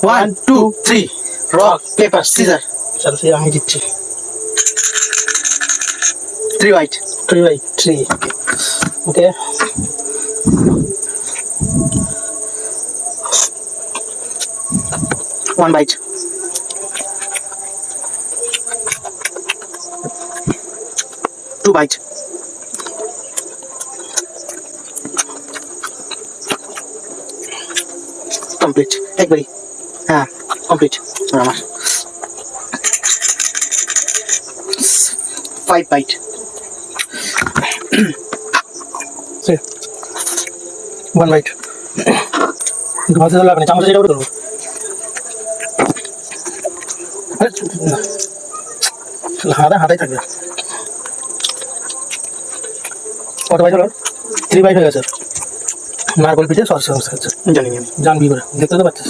1 2 3 rock paper scissor. চল সে আমি জিতছি। 3 white 3 by 3 okay. one white 2 white complete একবারই। হ্যাঁ কমপ্লিট আমার 5 white 1 বাইট। ঘাসে লাগবে না, চামচে যেটা ওটা করবো। হাতাই থাকবে। কত বাইট হলো? 3 বাইট হয়ে গেছে। নারকল পিঠে সস খাচ্ছে। জানি আমি জানবি করে দেখতে তো পাচ্ছিস।